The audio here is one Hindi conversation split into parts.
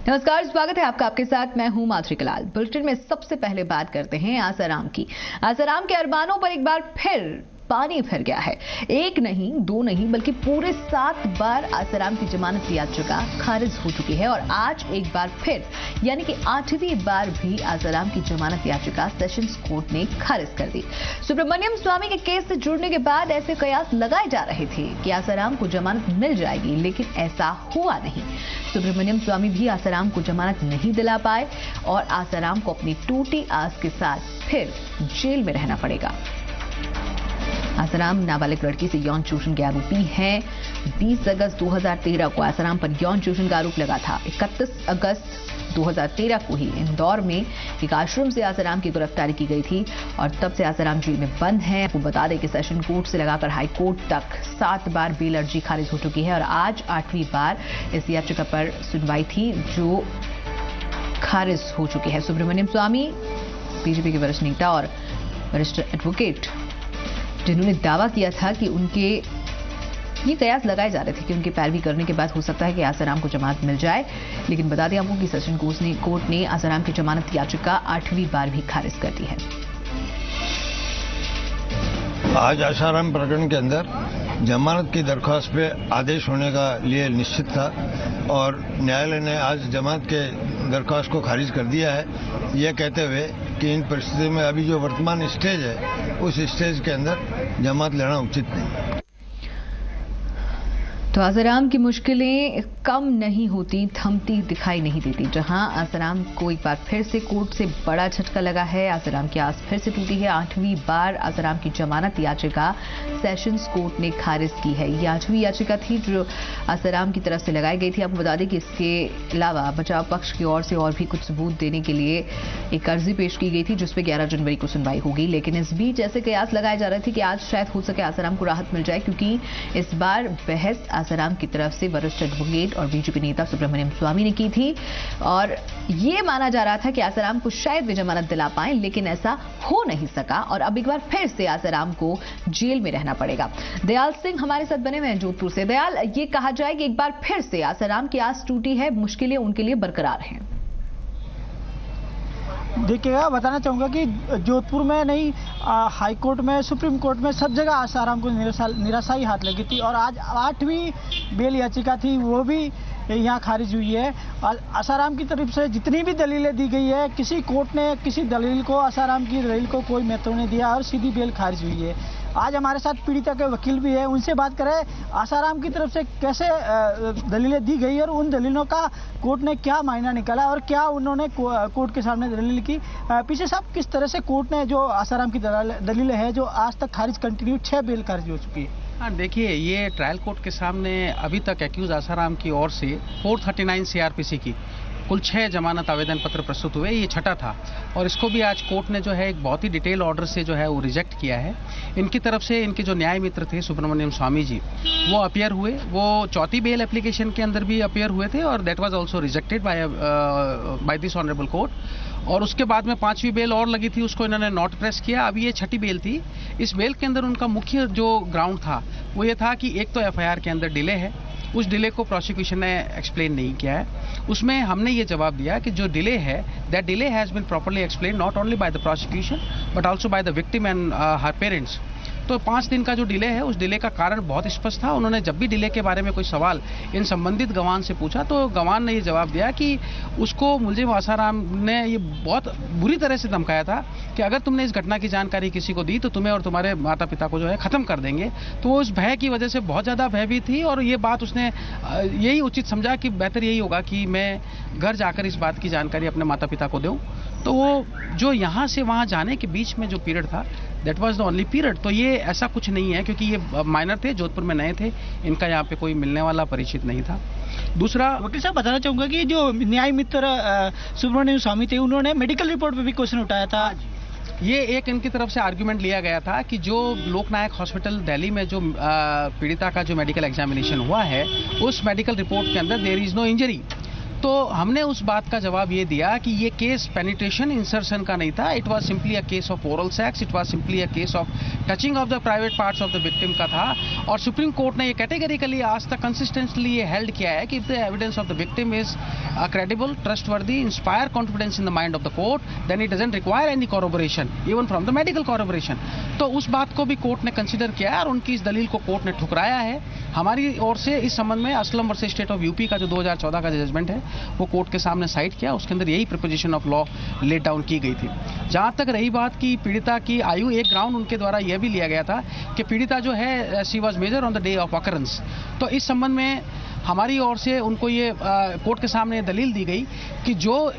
नमस्कार, स्वागत है आपका। आपके साथ मैं हूं माधुरी कलाल। बुलेटिन में सबसे पहले बात करते हैं आसाराम की। आसाराम के अरमानों पर एक बार फिर पानी फिर गया है। एक नहीं, दो नहीं, बल्कि पूरे 7 बार आसाराम की जमानत याचिका खारिज हो चुकी है और आज एक बार फिर यानी कि 8वीं बार भी आसाराम की जमानत याचिका सेशंस कोर्ट ने खारिज कर दी। सुब्रमण्यम स्वामी के केस से जुड़ने के बाद ऐसे कयास लगाए जा रहे थे कि आसाराम को जमानत मिल जाएगी, लेकिन ऐसा हुआ नहीं। सुब्रमण्यम स्वामी भी आसाराम को जमानत नहीं दिला पाए और आसाराम को अपनी टूटी आस के साथ फिर जेल में रहना पड़ेगा। आसाराम नाबालिग लड़की से यौन शोषण के आरोपी हैं। 20 अगस्त 2013 को आसाराम पर यौन शोषण का आरोप लगा था। 31 अगस्त 2013 को ही इंदौर में एक आश्रम से आसाराम की गिरफ्तारी की गई थी और तब से आसाराम जेल में बंद है। आपको बता दें कि सेशन कोर्ट से लगाकर हाई कोर्ट तक 7 बार बेल अर्जी खारिज हो चुकी है और आज 8वीं बार इस याचिका पर सुनवाई थी जो खारिज हो चुकी है। सुब्रमण्यम स्वामी बीजेपी के वरिष्ठ नेता और वरिष्ठ एडवोकेट जिन्होंने दावा किया था कि उनके ये कयास लगाए जा रहे थे कि उनके पैरवी करने के बाद हो सकता है कि आसाराम को जमानत मिल जाए, लेकिन बता दें आपको कि सेशन कोर्ट ने आसाराम की जमानत याचिका 8वीं बार भी खारिज कर दी है। आज आसाराम प्रकरण के अंदर जमानत की दरख्वास्त पे आदेश होने का लिए निश्चित था और न्यायालय ने आज जमानत के दरख्वास्त को खारिज कर दिया है, यह कहते हुए कि इन परिस्थितियों में अभी जो वर्तमान स्टेज है उस स्टेज के अंदर जमानत लेना उचित नहीं। तो आसाराम की मुश्किलें कम नहीं होती, थमती दिखाई नहीं देती। जहां आसाराम को एक बार फिर से कोर्ट से बड़ा झटका लगा है, आसाराम की आस फिर से टूटी है। 8वीं बार आसाराम की जमानत याचिका सेशंस कोर्ट ने खारिज की है। ये 8वीं याचिका थी जो आसाराम की तरफ से लगाई गई थी। आपको बता दें कि इसके अलावा बचाव पक्ष की ओर से और भी कुछ सबूत देने के लिए एक अर्जी पेश की गई थी जिसपे 11 जनवरी को सुनवाई होगी, लेकिन इस बीच ऐसे कयास लगाए जा रहे थे कि आज शायद हो सके आसाराम को राहत मिल जाए, क्योंकि इस बार बहस आसाराम की तरफ से वरिष्ठ एडवोकेट और बीजेपी नेता सुब्रमण्यम स्वामी ने की थी और ये माना जा रहा था कि आसाराम को शायद वे जमानत दिला पाएं, लेकिन ऐसा हो नहीं सका और अब एक बार फिर से आसाराम को जेल में रहना पड़ेगा। दयाल सिंह हमारे साथ बने हुए हैं जोधपुर से। दयाल, ये कहा जाए कि एक बार फिर से आसाराम की आस टूटी है, मुश्किलें उनके लिए बरकरार हैं। देखिएगा, बताना चाहूँगा कि जोधपुर में नहीं, हाई कोर्ट में, सुप्रीम कोर्ट में, सब जगह आसाराम को निराशा ही हाथ लगी थी और आज 8वीं बेल याचिका थी वो भी यहाँ खारिज हुई है। और आसाराम की तरफ से जितनी भी दलीलें दी गई है, किसी कोर्ट ने किसी दलील को, आसाराम की दलील को कोई महत्व नहीं दिया और सीधी बेल खारिज हुई है। आज हमारे साथ पीड़िता के वकील भी है, उनसे बात करें आसाराम की तरफ से कैसे दलीलें दी गई और उन दलीलों का कोर्ट ने क्या मायना निकाला और क्या उन्होंने कोर्ट के सामने दलील की। पीछे साहब, किस तरह से कोर्ट ने जो आसाराम की दलीलें है जो आज तक खारिज कंटिन्यू 6 बेल खारिज हो चुकी है। हाँ, देखिए, ये ट्रायल कोर्ट के सामने अभी तक एक्यूज आसाराम की ओर से 439 सीआरपीसी की कुल 6 जमानत आवेदन पत्र प्रस्तुत हुए। ये छठा था और इसको भी आज कोर्ट ने जो है एक बहुत ही डिटेल ऑर्डर से जो है वो रिजेक्ट किया है। इनकी तरफ से इनके जो न्याय मित्र थे सुब्रमण्यम स्वामी जी, वो अपीयर हुए, वो चौथी बेल एप्लीकेशन के अंदर भी अपीयर हुए थे और that was also rejected by this honourable court. और उसके बाद में 5वीं बेल और लगी थी, उसको इन्होंने नॉट प्रेस किया। अभी ये छठी बेल थी। इस बेल के अंदर उनका मुख्य जो ग्राउंड था वो ये था कि एक तो एफआईआर के अंदर डिले है, उस डिले को प्रोसिक्यूशन ने एक्सप्लेन नहीं किया है। उसमें हमने ये जवाब दिया कि जो डिले है, that delay has been properly explain not only by the prosecution but also by the victim and her parents. तो 5 दिन का जो डिले है, उस डिले का कारण बहुत स्पष्ट था। उन्होंने जब भी डिले के बारे में कोई सवाल इन संबंधित गवान से पूछा तो गवान ने ये जवाब दिया कि उसको मुलजिम आसाराम ने ये बहुत बुरी तरह से धमकाया था कि अगर तुमने इस घटना की जानकारी किसी को दी तो तुम्हें और तुम्हारे माता पिता को जो है ख़त्म कर देंगे। तो वो उस भय की वजह से बहुत ज़्यादा भयभीत थी और ये बात उसने यही उचित समझा कि बेहतर यही होगा कि मैं घर जाकर इस बात की जानकारी अपने माता पिता को दूँ। तो वो जो यहाँ से वहाँ जाने के बीच में जो पीरियड था, that was the only period. तो ये ऐसा कुछ नहीं है क्योंकि ये माइनर थे, जोधपुर में नए थे, इनका यहाँ पे कोई मिलने वाला परिचित नहीं था। दूसरा, वकील साहब, बताना चाहूँगा कि जो न्याय मित्र सुब्रमण्यम स्वामी थे, उन्होंने मेडिकल रिपोर्ट पे भी क्वेश्चन उठाया था। ये एक इनकी तरफ से आर्ग्यूमेंट लिया गया था कि जो लोकनायक हॉस्पिटल दिल्ली में जो पीड़िता का जो मेडिकल एग्जामिनेशन हुआ है, उस मेडिकल रिपोर्ट के अंदर देयर इज नो इंजरी। तो हमने उस बात का जवाब ये दिया कि ये केस पेनिट्रेशन इंसर्शन का नहीं था, it was simply a case of oral sex, it was simply a case of touching of the private parts of the victim का था। और सुप्रीम कोर्ट ने ये कैटेगरिकली आज तक कंसिस्टेंटली ये हेल्ड किया है कि if the evidence of the victim is credible, trustworthy, inspire confidence in the mind of the court, then it doesn't require any corroboration even from the medical corroboration. तो उस बात को भी कोर्ट ने कंसिडर किया और उनकी इस दलील को कोर्ट ने ठुकराया है। हमारी ओर से इस संबंध में Aslam versus state of UP का जो 2014 का जजमेंट है वो कोर्ट के सामने साइट किया, उसके अंदर यही proposition of law laid down की गई थी। जहां तक रही बात की पीड़िता की आयु, एक ग्राउंड उनके द्वारा यह भी लिया गया था कि पीड़िता जो है she was major on the day of occurrence. तो इस संबंध में हमारी ओर से उनको ये कोर्ट के सामने दलील दी गई कि जो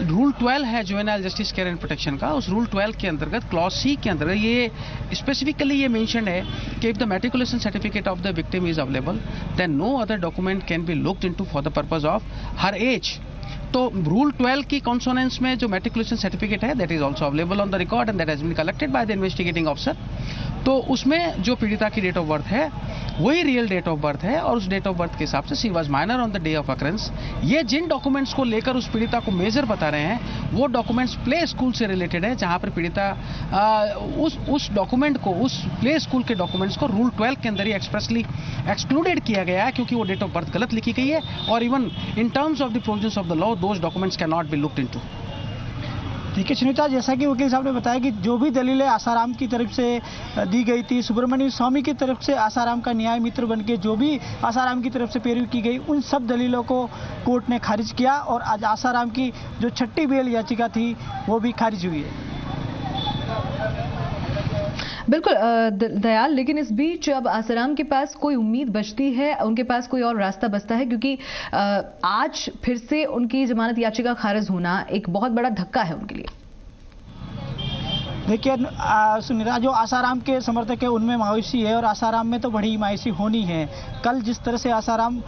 रूल 12 है juvenile justice care and protection का, उस रूल 12 के अंतर्गत क्लॉज सी के अंतर्गत ये स्पेसिफिकली ये मेंशन है कि if the matriculation certificate of the victim is available then no other document can be looked into for the purpose of her age. तो रूल 12 की कॉन्सोनेंस में जो मैट्रिकुलेशन सर्टिफिकेट है that is also available on the record and that has been collected by the investigating officer. तो उसमें जो पीड़िता की डेट ऑफ बर्थ है वही रियल डेट ऑफ बर्थ है और उस डेट ऑफ बर्थ के हिसाब से she was minor on the day of occurrence. ये जिन डॉक्यूमेंट्स को लेकर उस पीड़िता को मेजर बता रहे हैं वो डॉक्यूमेंट्स प्ले स्कूल से रिलेटेड है, जहां पर पीड़िता उस डॉक्यूमेंट को, उस प्ले स्कूल के डॉक्यूमेंट्स को रूल 12 के अंदर ही एक्सप्रेसली एक्सक्लूडेड किया गया है क्योंकि वो डेट ऑफ बर्थ गलत लिखी गई है और even in terms of the provisions of the law those documents can not be looked into. ठीक है सुनीता, जैसा कि वकील साहब ने बताया कि जो भी दलीलें आसाराम की तरफ से दी गई थी, सुब्रमण्य स्वामी की तरफ से आसाराम का न्याय मित्र बनके जो भी आसाराम की तरफ से पैरवी की गई, उन सब दलीलों को कोर्ट ने खारिज किया और आज आसाराम की जो छठी बेल याचिका थी वो भी खारिज हुई है। बिल्कुल दयाल, लेकिन इस बीच अब आसाराम के पास कोई उम्मीद बचती है, उनके पास कोई और रास्ता बचता है? क्योंकि आज फिर से उनकी जमानत याचिका खारिज होना एक बहुत बड़ा धक्का है उनके लिए। देखिए सुनीता, जो आसाराम के समर्थक है उनमें मायूसी है और आसाराम में तो बड़ी मायूसी होनी है। कल जिस तरह से आसाराम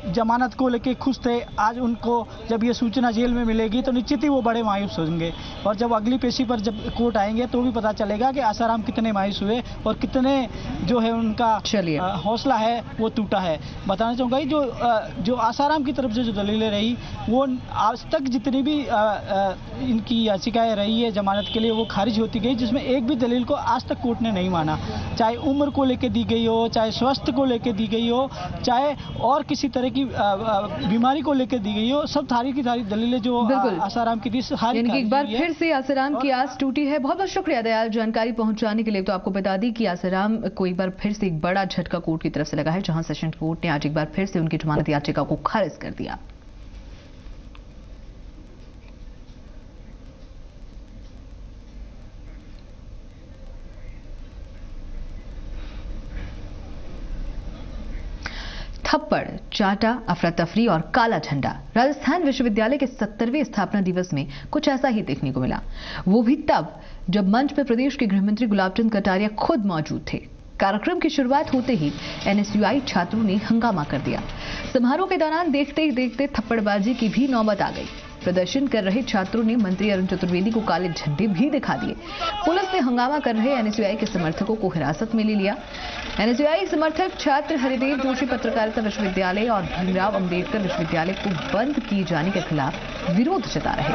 जमानत को लेके खुश थे, आज उनको जब ये सूचना जेल में मिलेगी तो निश्चित ही वो बड़े मायूस होंगे और जब अगली पेशी पर जब कोर्ट आएंगे तो भी पता चलेगा कि आसाराम कितने मायूस हुए और कितने जो है उनका हौसला है वो टूटा है। बताना चाहूँगा जो आसाराम की तरफ से जो दलीलें रही वो आज तक जितनी भी इनकी याचिकाएँ रही है जमानत के लिए वो खारिज होती गई, जिसमें एक भी दलील को आज तक कोर्ट ने नहीं माना। चाहे उम्र को लेकर दी गई हो, चाहे स्वास्थ्य को लेकर दी गई हो, चाहे और किसी तरह की बीमारी को लेकर दी गई हो, सब सारी की सारी दलीलें जो आसाराम की थी सारी एक बार फिर से आसाराम की आस टूटी है। बहुत बहुत शुक्रिया दयाल जानकारी पहुंचाने के लिए। तो आपको बता दी कि आसाराम को एक बार फिर से एक बड़ा झटका कोर्ट की तरफ से लगा है, जहां सेशन कोर्ट ने आज एक बार फिर से उनकी जमानत याचिका को खारिज कर दिया। थप्पड़, चाटा, अफरा तफरी और काला झंडा। राजस्थान विश्वविद्यालय के 70वें स्थापना दिवस में कुछ ऐसा ही देखने को मिला, वो भी तब जब मंच पर प्रदेश के गृह मंत्री गुलाब चंद कटारिया खुद मौजूद थे। कार्यक्रम की शुरुआत होते ही एनएसयूआई छात्रों ने हंगामा कर दिया। समारोह के दौरान देखते ही देखते थप्पड़बाजी की भी नौबत आ गई। प्रदर्शन कर रहे छात्रों ने मंत्री अरुण चतुर्वेदी को काले झंडे भी दिखा दिए। पुलिस ने हंगामा कर रहे एनएसयूआई के समर्थकों को हिरासत में ले लिया। एनएसयूआई समर्थक छात्र हरिदेव जोशी पत्रकारिता विश्वविद्यालय और भीमराव अंबेडकर विश्वविद्यालय को बंद किए जाने के खिलाफ विरोध जता रहे।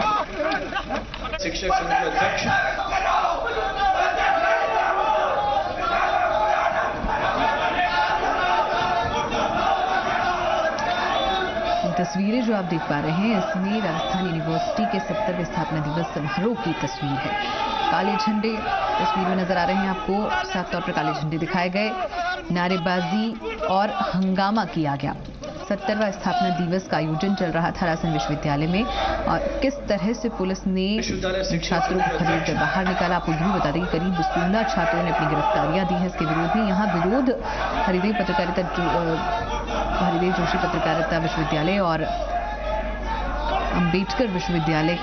तस्वीरें जो आप देख पा रहे हैं इसमें राजस्थान यूनिवर्सिटी के 70वें स्थापना दिवस समारोह की तस्वीर है। काले झंडे तस्वीर में नजर आ रहे हैं आपको, साफ तौर पर काले झंडे दिखाए गए, नारेबाजी और हंगामा किया गया। 70वां स्थापना दिवस का आयोजन चल रहा था राजस्थान विश्वविद्यालय में और किस तरह से पुलिस ने छात्रों को खदेड़ कर बाहर निकाला। आपको भी बता दें कि करीब 16 छात्रों ने अपनी गिरफ्तारियां दी हैं इसके विरोध में। यहाँ विरोध हरिदेव जोशी पत्रकारिता विश्वविद्यालय और अंबेडकर विश्वविद्यालय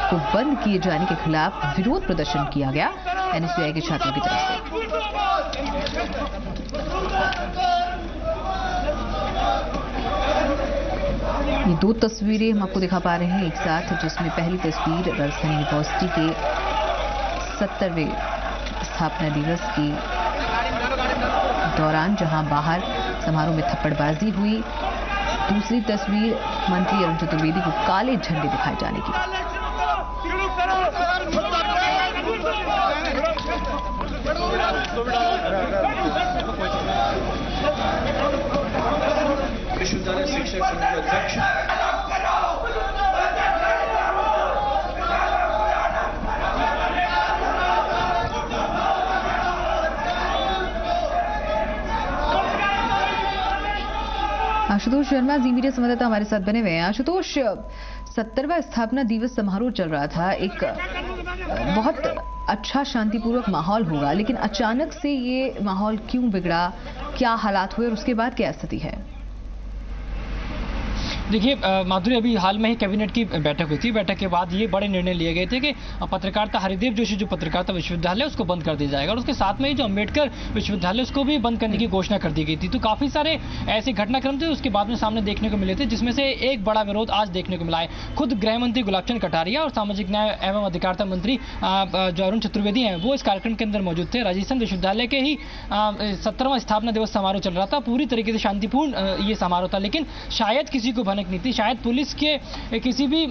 को बंद किए जाने के खिलाफ विरोध प्रदर्शन किया गया एनएसयूआई के छात्रों की तरफ से। ये दो तस्वीरें हम आपको दिखा पा रहे हैं एक साथ, जिसमें पहली तस्वीर राजस्थान यूनिवर्सिटी के 70वें स्थापना दिवस के दौरान जहां बाहर समारोह में थप्पड़बाजी हुई। दूसरी तस्वीर मंत्री अरुण चतुर्वेदी को काले झंडे दिखाए जाने की। विश्वविद्यालय शिक्षक संघ के अध्यक्ष आशुतोष शर्मा जी मीडिया संवाददाता हमारे साथ बने हुए हैं। आशुतोष, 70वां स्थापना दिवस समारोह चल रहा था, एक बहुत अच्छा शांतिपूर्वक माहौल होगा, लेकिन अचानक से ये माहौल क्यों बिगड़ा, क्या हालात हुए और उसके बाद क्या स्थिति है? देखिए माधुरी, अभी हाल में ही कैबिनेट की बैठक हुई थी। बैठक के बाद ये बड़े निर्णय लिए गए थे कि पत्रकारिता हरिदेव जोशी जो पत्रकारिता विश्वविद्यालय उसको बंद कर दिया जाएगा और उसके साथ में ही जो अम्बेडकर विश्वविद्यालय उसको भी बंद करने की घोषणा कर दी गई थी। तो काफी सारे ऐसे घटनाक्रम थे उसके बाद में सामने देखने को मिले थे, जिसमें से एक बड़ा विरोध आज देखने को मिला है। खुद गृह मंत्री गुलाब चंद कटारिया और सामाजिक न्याय एवं अधिकारिता मंत्री जो अरुण चतुर्वेदी हैं वो इस कार्यक्रम के अंदर मौजूद थे। राजस्थान विश्वविद्यालय के ही 70वां स्थापना दिवस समारोह चल रहा था। पूरी तरीके से शांतिपूर्ण ये समारोह था, लेकिन शायद किसी को भनक नहीं थी, शायद पुलिस के किसी भी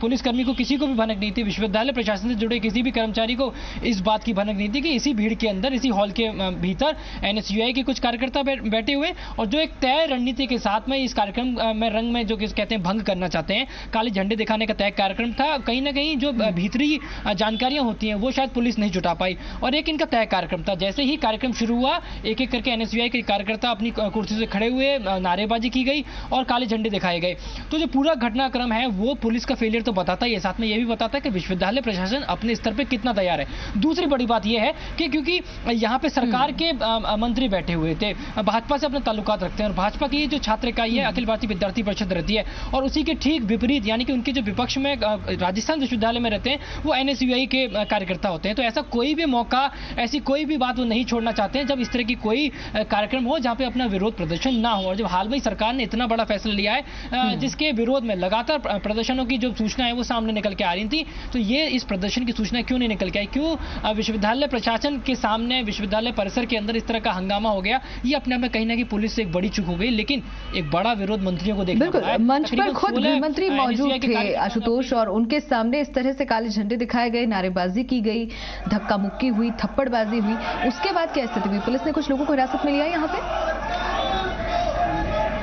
पुलिसकर्मी को किसी को भी भनक नहीं थी, विश्वविद्यालय प्रशासन से जुड़े किसी भी कर्मचारी को इस बात की भनक नहीं थी कि इसी भीड़ के अंदर, इसी हॉल के भीतर एनएसयूआई के कुछ कार्यकर्ता बैठे हुए और जो एक तय रणनीति के साथ में इस कार्यक्रम में रंग में जो कहते हैं भंग करना चाहते हैं, काले झंडे दिखाने का तय कार्यक्रम था। कहीं ना कहीं जो भीतरी जानकारियां होती हैं वो शायद पुलिस नहीं जुटा पाई और एक इनका तय कार्यक्रम था। जैसे ही कार्यक्रम शुरू हुआ, एक एक करके एनएसयूआई के कार्यकर्ता अपनी कुर्सी से खड़े हुए, नारेबाजी की गई और काले झंडे दिखाए गए। तो जो पूरा घटनाक्रम है वो पुलिस का फेलियर तो बताता ही है, साथ में ये भी बताता है कि विश्वविद्यालय प्रशासन अपने स्तर पे कितना तैयार है। दूसरी बड़ी बात यह है कि क्योंकि यहाँ पे सरकार के मंत्री बैठे हुए थे, भाजपा से अपने ताल्लुकात रखते हैं और भाजपा की जो छात्र इकाई है अखिल भारतीय विद्यार्थी परिषद रहती है और उसी के ठीक विपरीत यानी कि उनके जो विपक्ष में राजस्थान विश्वविद्यालय में रहते हैं वो एनएसयूआई के कार्यकर्ता होते हैं। तो ऐसा कोई भी मौका, ऐसी कोई भी बात वो नहीं छोड़ना चाहते हैं जब इस तरह की कोई कार्यक्रम हो जहाँ पे अपना विरोध प्रदर्शन ना हो। और जब हाल में सरकार ने इतना बड़ा फैसला लिया है जिसके विरोध में लगातार प्रदर्शनों की जो सूचना है वो सामने निकल के आ रही थी, तो ये इस प्रदर्शन की सूचना क्यों नहीं निकल के आई, क्यों विश्वविद्यालय प्रशासन के सामने, विश्वविद्यालय परिसर के अंदर इस तरह का हंगामा हो गया, ये अपने आप में कहीं ना कहीं पुलिस से एक बड़ी चूक हो गई। लेकिन एक बड़ा विरोध मंत्रियों को देखना पड़ा। मंच पर खुद गृह मंत्री मौजूद थे आशुतोष और उनके सामने इस तरह से काले झंडे दिखाए गए, नारेबाजी की गई, धक्का मुक्की हुई, थप्पड़बाजी हुई, उसके बाद क्या स्थिति हुई? पुलिस ने कुछ लोगों को हिरासत में लिया यहाँ पे?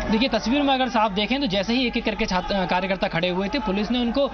देखिए तस्वीर में अगर साफ देखें तो जैसे ही एक एक करके कार्यकर्ता खड़े हुए थे, पुलिस ने उनको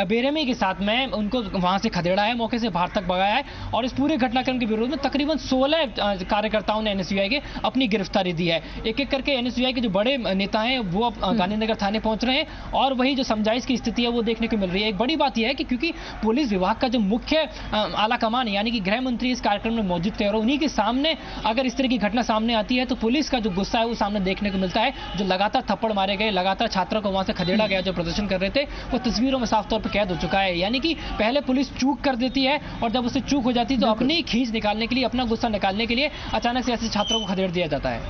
बेरहमी के साथ में उनको वहां से खदेड़ा है, मौके से बाहर तक भगाया है और इस पूरे घटनाक्रम के विरोध में तकरीबन 16 कार्यकर्ताओं ने एनएसयूआई के अपनी गिरफ्तारी दी है। एक एक करके एनएसयूआई के जो बड़े नेता हैं वो गांधीनगर थाने पहुंच रहे हैं और वही जो समझाइश की स्थिति है वो देखने को मिल रही है। एक बड़ी बात यह है कि क्योंकि पुलिस विभाग का जो मुख्य आला कमान यानी कि गृह मंत्री इस कार्यक्रम में मौजूद थे और उन्हीं के सामने अगर इस तरह की घटना सामने आती है तो पुलिस का जो गुस्सा है वो सामने देखने को मिलता है। जो लगातार थप्पड़ मारे गए, लगातार छात्रों को वहां से खदेड़ा गया जो प्रदर्शन कर रहे थे, वो तस्वीरों में साफ तौर पर कैद हो चुका है। यानी कि पहले पुलिस चूक कर देती है और जब उससे चूक हो जाती है तो अपनी खींच निकालने के लिए, अपना गुस्सा निकालने के लिए अचानक से ऐसे छात्रों को खदेड़ दिया जाता है।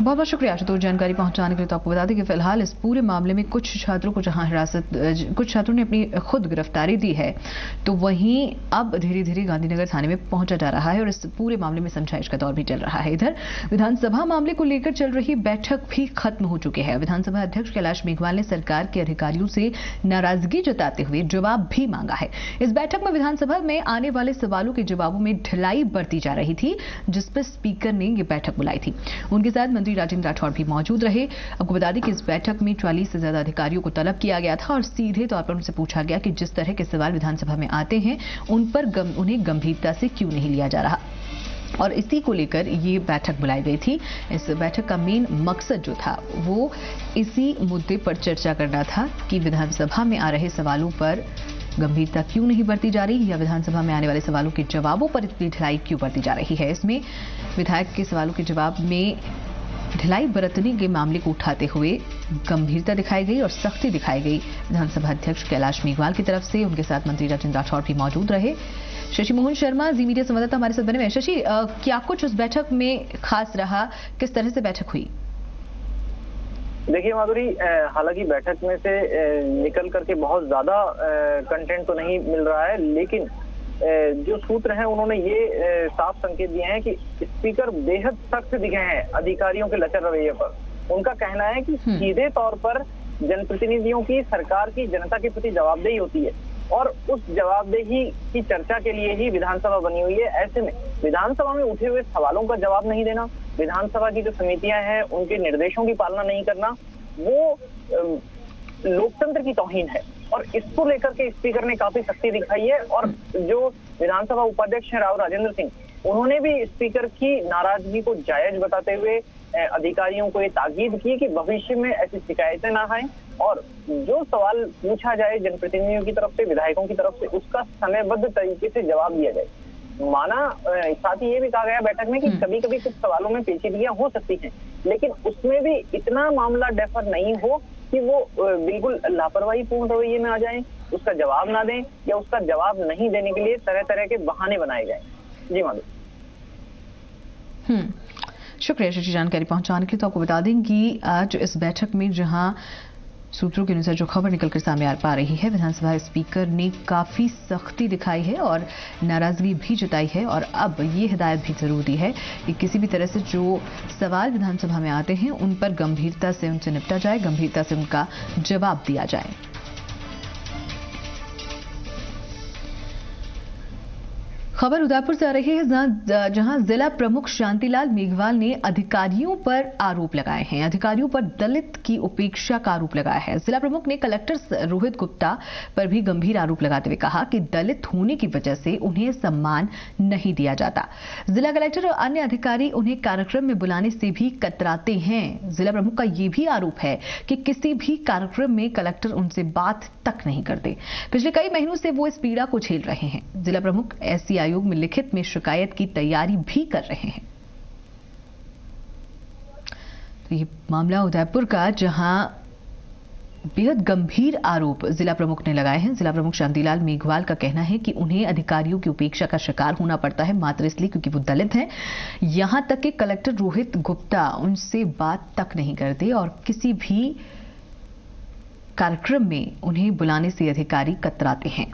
बहुत बहुत शुक्रिया आशुतोष जानकारी पहुंचाने के लिए। तो आपको बता दें कि फिलहाल इस पूरे मामले में कुछ छात्रों को जहां कुछ छात्रों ने अपनी खुद गिरफ्तारी दी है, तो वहीं अब धीरे धीरे गांधीनगर थाने में पहुंचा जा रहा है और इस पूरे मामले में समझाइश का दौर भी चल रहा है। इधर विधानसभा मामले को लेकर चल रही बैठक भी खत्म हो चुकी है। विधानसभा अध्यक्ष कैलाश मेघवाल ने सरकार के अधिकारियों से नाराजगी जताते हुए जवाब भी मांगा है। इस बैठक में विधानसभा में आने वाले सवालों के जवाबों में ढिलाई बरती जा रही थी, जिस पर स्पीकर ने यह बैठक बुलाई थी। उनके साथ मंत्री राजेंद्र राठौड़ भी मौजूद रहे। आपको बता दें कि इस बैठक में 40 से ज्यादा अधिकारियों को तलब किया गया था और सीधे तौर पर उनसे पूछा गया कि जिस तरह के सवाल विधानसभा में आते हैं उन पर उन्हें गंभीरता से क्यों नहीं लिया जा रहा, और इसी को लेकर ये बैठक बुलाई गई थी। इस बैठक का मेन मकसद जो था वो इसी मुद्दे पर चर्चा करना था कि विधानसभा में आ रहे सवालों पर गंभीरता क्यों नहीं बरती जा रही या विधानसभा में आने वाले सवालों के जवाबों पर इतनी ढिलाई क्यों बरती जा रही है। इसमें विधायक के सवालों के जवाब में ढिलाई बरतने के मामले को उठाते हुए गंभीरता दिखाई गई और सख्ती दिखाई गई विधानसभा अध्यक्ष कैलाश मेघवाल की तरफ से। उनके साथ मंत्री राजेंद्र राठौड़ भी मौजूद रहे। शशि मोहन शर्मा जी मीडिया संवाददाता हमारे साथ बने हुए। शशि, क्या कुछ उस बैठक में खास रहा, किस तरह से बैठक हुई? देखिए माधुरी, हालांकि बैठक में से निकल करके बहुत ज्यादा कंटेंट तो नहीं मिल रहा है, लेकिन जो सूत्र हैं उन्होंने ये साफ संकेत दिए हैं कि स्पीकर बेहद सख्त दिखे हैं अधिकारियों के लचर रवैये पर। उनका कहना है कि सीधे तौर पर जनप्रतिनिधियों की, सरकार की जनता के प्रति जवाबदेही होती है और उस जवाबदेही की चर्चा के लिए ही विधानसभा बनी हुई है। ऐसे में विधानसभा में उठे हुए सवालों का जवाब नहीं देना, विधानसभा की जो समितियां हैं उनके निर्देशों की पालना नहीं करना, वो लोकतंत्र की तौहीन है और इसको लेकर के स्पीकर ने काफी सख्ती दिखाई है। और जो विधानसभा उपाध्यक्ष हैं राव राजेंद्र सिंह, उन्होंने भी स्पीकर की नाराजगी को जायज बताते हुए अधिकारियों को ये ताकीद की कि भविष्य में ऐसी शिकायतें ना आए और जो सवाल पूछा जाए जनप्रतिनिधियों की तरफ से, विधायकों की तरफ से, उसका समयबद्ध तरीके से जवाब दिया जाए। माना साथ ही ये भी कहा गया बैठक में कि कभी कभी कुछ सवालों में पेचीदगियां हो सकती हैं, लेकिन उसमें भी इतना मामला डेफर नहीं हो कि वो बिल्कुल लापरवाही पूर्ण रवैये में आ जाएं, उसका जवाब ना दें या उसका जवाब नहीं देने के लिए तरह तरह के बहाने बनाए जाएं। जी माधुरी। शुक्रिया शशि जानकारी पहुंचाने के लिए। तो आपको बता दें कि आज इस बैठक में जहां सूत्रों के अनुसार जो खबर निकलकर सामने आ पा रही है, विधानसभा स्पीकर ने काफी सख्ती दिखाई है और नाराजगी भी जताई है और अब ये हिदायत भी जरूर दी है कि किसी भी तरह से जो सवाल विधानसभा में आते हैं उन पर गंभीरता से उनसे निपटा जाए, गंभीरता से उनका जवाब दिया जाए। खबर उदयपुर से आ रही है जहां जिला प्रमुख शांतिलाल मेघवाल ने अधिकारियों पर आरोप लगाए हैं। अधिकारियों पर दलित की उपेक्षा का आरोप लगाया है। जिला प्रमुख ने कलेक्टर रोहित गुप्ता पर भी गंभीर आरोप लगाते हुए कहा कि दलित होने की वजह से उन्हें सम्मान नहीं दिया जाता। जिला कलेक्टर और अन्य अधिकारी उन्हें कार्यक्रम में बुलाने से भी कतराते हैं। जिला प्रमुख का यह भी आरोप है कि किसी भी कार्यक्रम में कलेक्टर उनसे बात तक नहीं करते। पिछले कई महीनों से वो इस पीड़ा को झेल रहे हैं। जिला प्रमुख एससी आयोग में लिखित में शिकायत की तैयारी भी कर रहे हैं। तो ये मामला उदयपुर का, जहां बेहद गंभीर आरोप जिला प्रमुख ने लगाए हैं। जिला प्रमुख शांतिलाल मेघवाल का कहना है कि उन्हें अधिकारियों की उपेक्षा का शिकार होना पड़ता है मात्र इसलिए क्योंकि वो दलित हैं। यहां तक कि कलेक्टर रोहित गुप्ता उनसे बात तक नहीं करते और किसी भी कार्यक्रम में उन्हें बुलाने से अधिकारी कतराते हैं।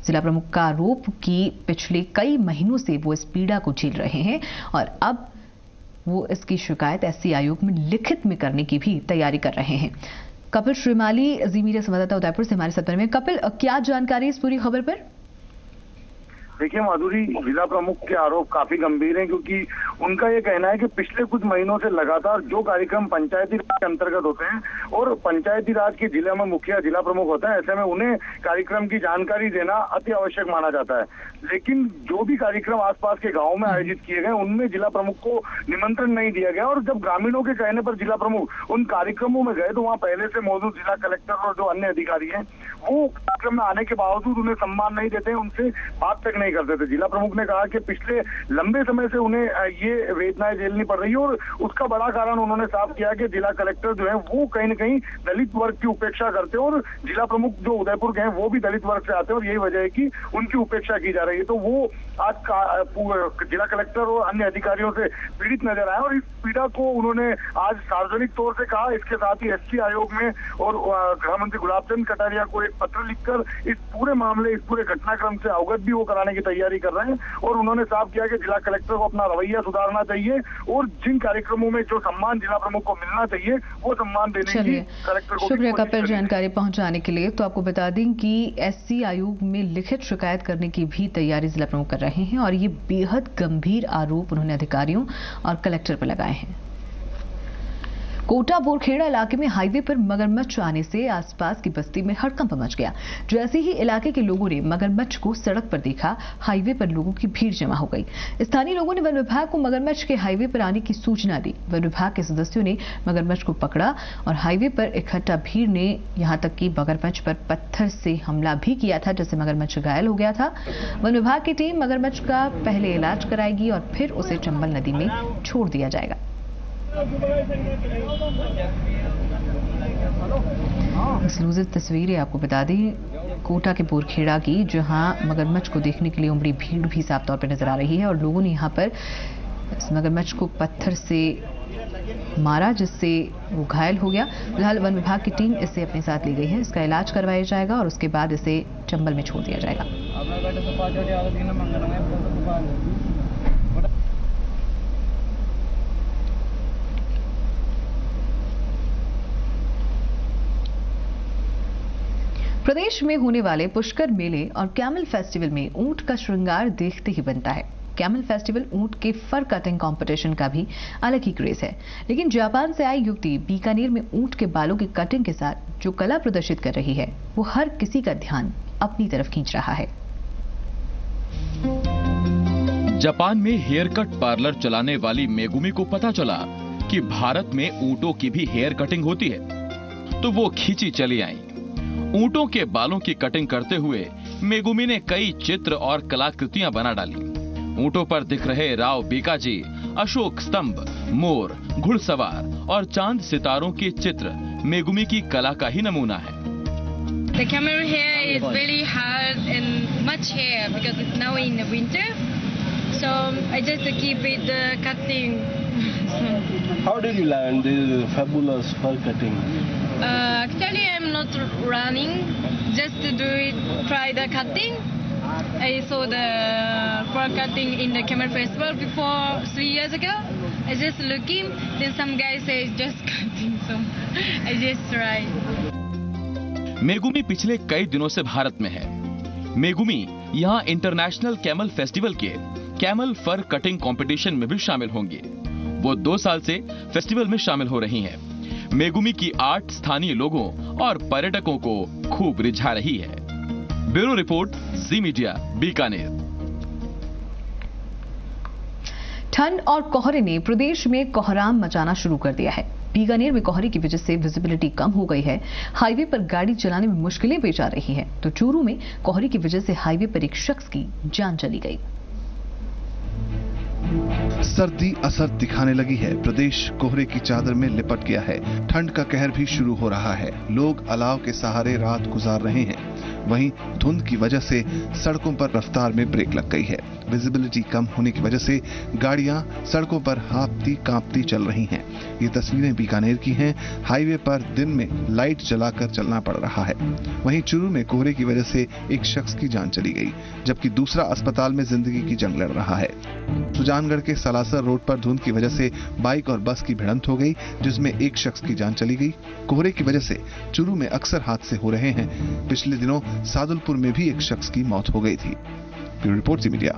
जिला प्रमुख का आरोप कि पिछले कई महीनों से वो इस पीड़ा को झेल रहे हैं और अब वो इसकी शिकायत एससी आयोग में लिखित में करने की भी तैयारी कर रहे हैं। कपिल श्रीमाली, जी मीडिया संवाददाता उदयपुर से हमारे साथ में। कपिल, क्या जानकारी इस पूरी खबर पर? देखिए माधुरी, जिला प्रमुख के आरोप काफी गंभीर हैं क्योंकि उनका ये कहना है कि पिछले कुछ महीनों से लगातार जो कार्यक्रम पंचायती राज के अंतर्गत होते हैं और पंचायती राज के जिले में मुखिया जिला प्रमुख होता है, ऐसे में उन्हें कार्यक्रम की जानकारी देना अति आवश्यक माना जाता है। लेकिन जो भी कार्यक्रम आसपास के गाँव में आयोजित किए गए उनमें जिला प्रमुख को निमंत्रण नहीं दिया गया और जब ग्रामीणों के कहने पर जिला प्रमुख उन कार्यक्रमों में गए तो वहाँ पहले से मौजूद जिला कलेक्टर और जो अन्य अधिकारी हैं वो कार्यक्रम में आने के बावजूद उन्हें सम्मान नहीं देते, उनसे बात तक नहीं करते थे। जिला प्रमुख ने कहा कि पिछले लंबे समय से उन्हें ये वेदनाएं झेलनी पड़ रही है और उसका बड़ा कारण उन्होंने साफ किया कि जिला कलेक्टर जो है वो कहीं न कहीं दलित वर्ग की उपेक्षा करते हैं और जिला प्रमुख जो उदयपुर के हैं वो भी दलित वर्ग से आते हैं और यही वजह है कि उनकी उपेक्षा की जा रही है। तो वो आज जिला कलेक्टर और अन्य अधिकारियों से पीड़ित नजर आए और इस पीड़ा को उन्होंने आज सार्वजनिक तौर से कहा। इसके साथ ही एससी आयोग में और गृह मंत्री गुलाब चंद कटारिया को एक पत्र लिखकर इस पूरे मामले, इस पूरे घटनाक्रम से अवगत भी वो कराने की तैयारी कर रहे हैं और उन्होंने साफ किया कि जिला कलेक्टर को अपना रवैया सुधारना चाहिए और जिन कार्यक्रमों में जो सम्मान जिला प्रमुख को मिलना चाहिए वो सम्मान देने की कलेक्टर को। शुक्रिया कपिल जानकारी पहुंचाने के लिए। तो आपको बता दें कि एससी आयोग में लिखित शिकायत करने की भी तैयारी जिला प्रमुख कर रहे हैं और ये बेहद गंभीर आरोप उन्होंने अधिकारियों और कलेक्टर पर लगाए हैं। कोटा बोरखेड़ा इलाके में हाईवे पर मगरमच्छ आने से आसपास की बस्ती में हड़कंप मच गया। जैसे ही इलाके के लोगों ने मगरमच्छ को सड़क पर देखा, हाईवे पर लोगों की भीड़ जमा हो गई। स्थानीय लोगों ने वन विभाग को मगरमच्छ के हाईवे पर आने की सूचना दी। वन विभाग के सदस्यों ने मगरमच्छ को पकड़ा और हाईवे पर इकट्ठा भीड़ ने यहां तक कि मगरमच्छ पर पत्थर से हमला भी किया था, जिससे मगरमच्छ घायल हो गया था। वन विभाग की टीम मगरमच्छ का पहले इलाज कराएगी और फिर उसे चंबल नदी में छोड़ दिया जाएगा। एक्सक्लूसिव तस्वीरें आपको बता दें कोटा के बोरखेड़ा की, जहां मगरमच्छ को देखने के लिए उमड़ी भीड़ भी साफ तौर पर नजर आ रही है और लोगों ने यहां पर इस मगरमच्छ को पत्थर से मारा, जिससे वो घायल हो गया। फिलहाल वन विभाग की टीम इसे अपने साथ ले गई है। इसका इलाज करवाया जाएगा और उसके बाद इसे चंबल में छोड़ दिया जाएगा। प्रदेश में होने वाले पुष्कर मेले और कैमल फेस्टिवल में ऊंट का श्रृंगार देखते ही बनता है। कैमल फेस्टिवल ऊंट के फर कटिंग कंपटीशन का भी अलग ही क्रेज है, लेकिन जापान से आई युवती बीकानेर में ऊंट के बालों की कटिंग के साथ जो कला प्रदर्शित कर रही है, वो हर किसी का ध्यान अपनी तरफ खींच रहा है। जापान में हेयर कट पार्लर चलाने वाली मेगुमी को पता चला कि भारत में ऊंटों की भी हेयर कटिंग होती है, तो वो खींची चली आई। ऊंटों के बालों की कटिंग करते हुए मेगुमी ने कई चित्र और कलाकृतियां बना डाली। ऊंटों पर दिख रहे राव बीकाजी, अशोक स्तंभ, मोर, घुड़सवार और चांद सितारों के चित्र मेगुमी की कला का ही नमूना है। The camel hair is very hard and much hair because it's now in the winter. So I just keep it cutting. How did you learn this fabulous fur cutting? Actually, I'm not running. Just to do it, try the cutting. I saw the fur cutting in the camel festival before 3 years ago. I just looking. Then some guy says just cutting, so I just tried. Megumi पिछले कई दिनों से भारत में है। मेगुमी यहाँ इंटरनेशनल कैमल फेस्टिवल के कैमल फर कटिंग कंपटीशन में भी शामिल होंगी। वो 2 साल से फेस्टिवल में शामिल हो रही हैं। मेगुमी की आर्ट स्थानीय लोगों और पर्यटकों को खूब रिझा रही है। ब्यूरो रिपोर्ट, जी मीडिया, बीकानेर। ठंड और कोहरे ने प्रदेश में कोहराम मचाना शुरू कर दिया है। बीकानेर में कोहरे की वजह से विजिबिलिटी कम हो गई है। हाईवे पर गाड़ी चलाने में मुश्किलें पेश आ रही हैं, तो चूरू में कोहरे की वजह से हाईवे पर एक शख्स की जान चली गई। सर्दी असर दिखाने लगी है। प्रदेश कोहरे की चादर में लिपट गया है। ठंड का कहर भी शुरू हो रहा है। लोग अलाव के सहारे रात गुजार रहे हैं। वहीं धुंध की वजह से सड़कों पर रफ्तार में ब्रेक लग गई है। विजिबिलिटी कम होने की वजह से गाड़ियां सड़कों पर हाँफती कांपती चल रही हैं। ये तस्वीरें बीकानेर की हैं। हाईवे पर दिन में लाइट जलाकर चलना पड़ रहा है। वहीं चूरू में कोहरे की वजह से एक शख्स की जान चली गई, जबकि दूसरा अस्पताल में जिंदगी की जंग लड़ रहा है। सुजानगढ़ के सलासर रोड पर धुंध की वजह से बाइक और बस की भिड़ंत हो गई, जिसमें एक शख्स की जान चली गई। कोहरे की वजह से चूरू में अक्सर हादसे हो रहे हैं। पिछले दिनों सादुलपुर में भी एक शख्स की मौत हो गई थी। ब्यूरो रिपोर्ट, जी मीडिया।